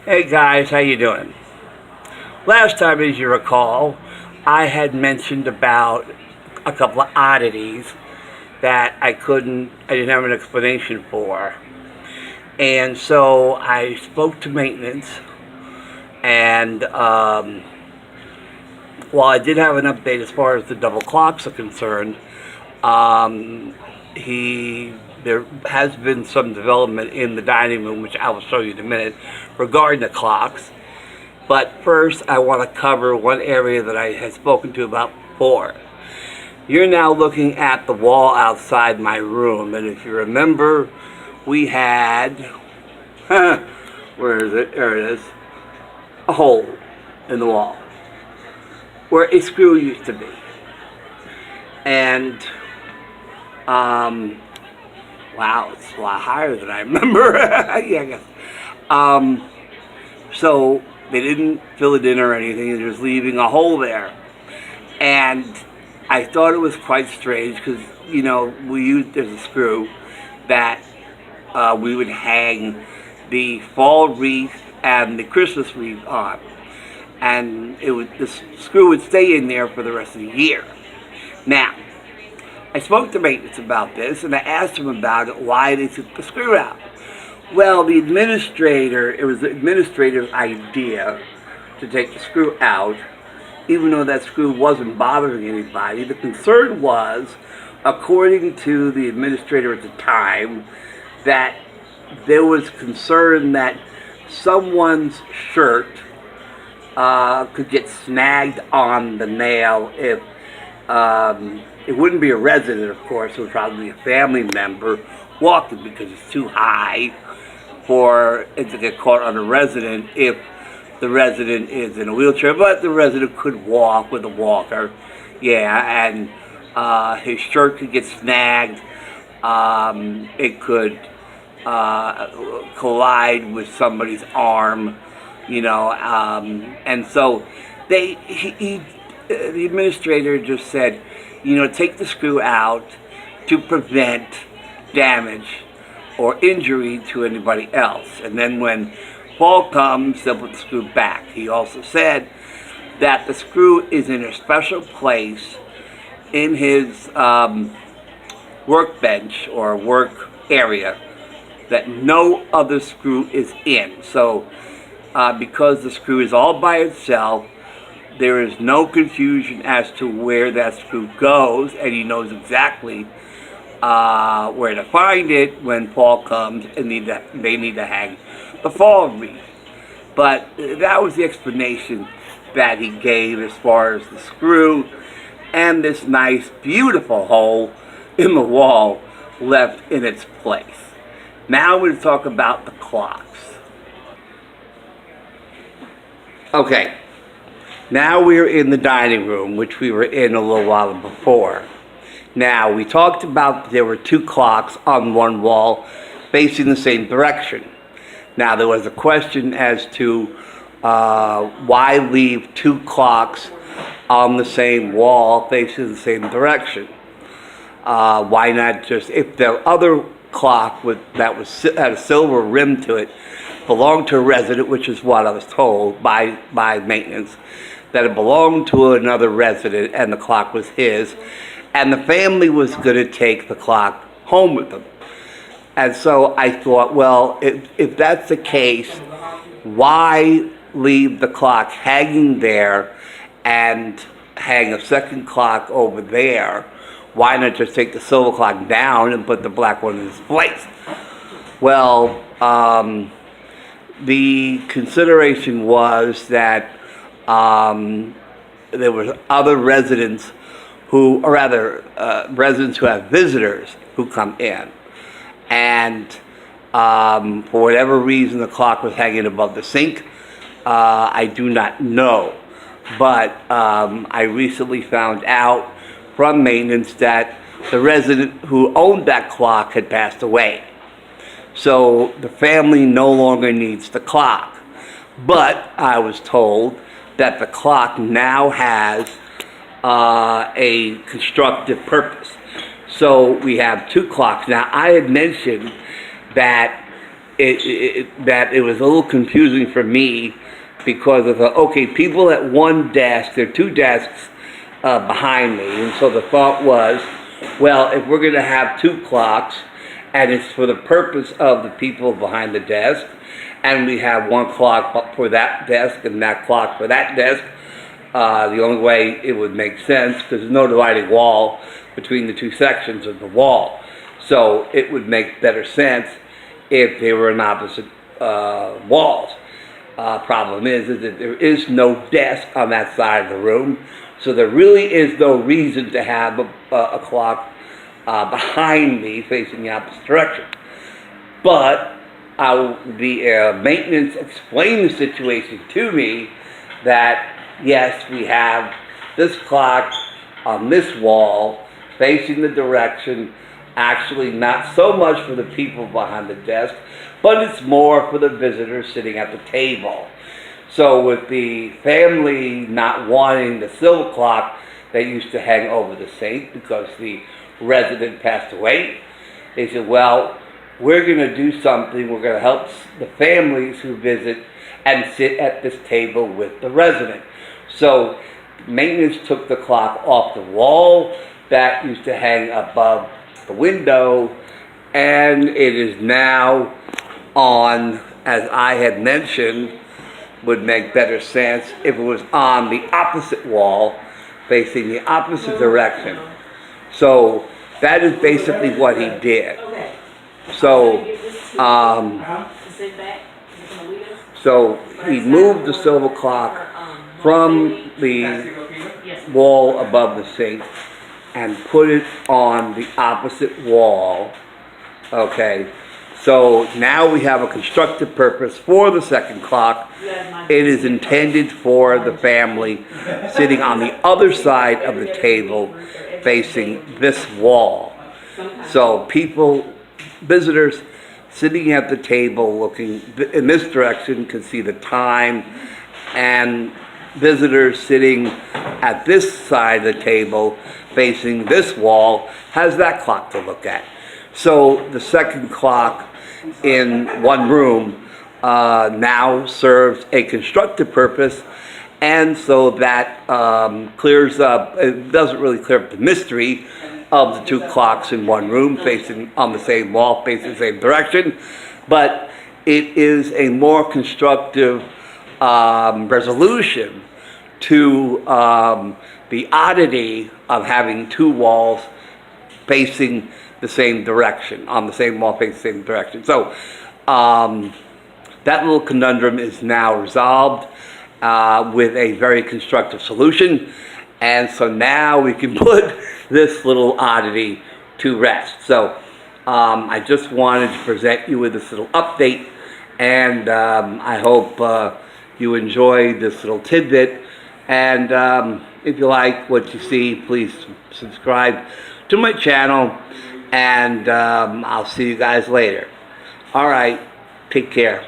Hey guys, how you doing? Last time, as you recall, I had mentioned about a couple of oddities that I didn't have an explanation for. And so I spoke to maintenance, and while I did have an update as far as the double clocks are concerned, um, there has been some development in the dining room, which I will show you in a minute, regarding the clocks. But first, I want to cover one area that I had spoken to about before. You're now looking at the wall outside my room, and if you remember, we had, where is it? There it is, a hole in the wall where a screw used to be. And, wow, it's a lot higher than I remember. Yeah, I guess. So they didn't fill it in or anything, they're just leaving a hole there. And I thought it was quite strange because, we used as a screw that we would hang the fall wreath and the Christmas wreath on. And this screw would stay in there for the rest of the year. Now, I spoke to maintenance about this, and I asked them about it, why they took the screw out. Well, it was the administrator's idea to take the screw out, even though that screw wasn't bothering anybody. The concern was, according to the administrator at the time, that there was concern that someone's shirt could get snagged on the nail if it wouldn't be a resident, of course. It would probably be a family member walking because it's too high for it to get caught on a resident if the resident is in a wheelchair. But the resident could walk with a walker, yeah, and his shirt could get snagged. It could collide with somebody's arm, and so the administrator just said, take the screw out to prevent damage or injury to anybody else. And then when fall comes, they'll put the screw back. He also said that the screw is in a special place in his workbench or work area that no other screw is in. So because the screw is all by itself, there is no confusion as to where that screw goes, and he knows exactly where to find it when fall comes and they need to hang the fall wreath. But that was the explanation that he gave as far as the screw and this nice, beautiful hole in the wall left in its place. Now we're going to talk about the clocks. Okay, now we're in the dining room, which we were in a little while before. Now, we talked about there were two clocks on one wall facing the same direction. Now, there was a question as to why leave two clocks on the same wall facing the same direction. Why not just, if the other clock had a silver rim to it, belonged to a resident, which is what I was told by maintenance, that it belonged to another resident and the clock was his, and the family was going to take the clock home with them. And so I thought, well, if that's the case, why leave the clock hanging there and hang a second clock over there? Why not just take the silver clock down and put the black one in its place? Well, the consideration was that there were other residents residents who have visitors who come in. And for whatever reason, the clock was hanging above the sink. I do not know. But I recently found out from maintenance that the resident who owned that clock had passed away. So the family no longer needs the clock. But I was told that the clock now has a constructive purpose. So we have two clocks. Now, I had mentioned that that it was a little confusing for me because of okay, people at one desk, there are two desks behind me, and so the thought was, well, if we're going to have two clocks, and it's for the purpose of the people behind the desk, and we have one clock for that desk and that clock for that desk, the only way it would make sense, because there's no dividing wall between the two sections of the wall, so it would make better sense if they were in opposite walls. Problem is that there is no desk on that side of the room, so there really is no reason to have a clock behind me facing the opposite direction. But the maintenance explained the situation to me that yes, we have this clock on this wall facing the direction, actually not so much for the people behind the desk, but it's more for the visitors sitting at the table. So with the family not wanting the silver clock that used to hang over the sink because the resident passed away, they said, well, we're going to do something. We're going to help the families who visit and sit at this table with the resident. So maintenance took the clock off the wall that used to hang above the window, and it is now on, as I had mentioned, would make better sense if it was on the opposite wall, facing the opposite direction. So that is basically what he did. So, so he moved the silver clock from the wall above the sink and put it on the opposite wall. Okay, so now we have a constructive purpose for the second clock. It is intended for the family sitting on the other side of the table facing this wall. So people, visitors sitting at the table looking in this direction can see the time, and visitors sitting at this side of the table facing this wall has that clock to look at. So the second clock in one room now serves a constructive purpose, and so that clears up, it doesn't really clear up the mystery of the two clocks in one room facing on the same wall, facing the same direction, but it is a more constructive resolution to the oddity of having two walls facing the same direction, on the same wall facing the same direction. So that little conundrum is now resolved with a very constructive solution, and so now we can put this little oddity to rest. So I just wanted to present you with this little update, and I hope you enjoyed this little tidbit, and if you like what you see, please subscribe to my channel, and I'll see you guys later. All right, take care.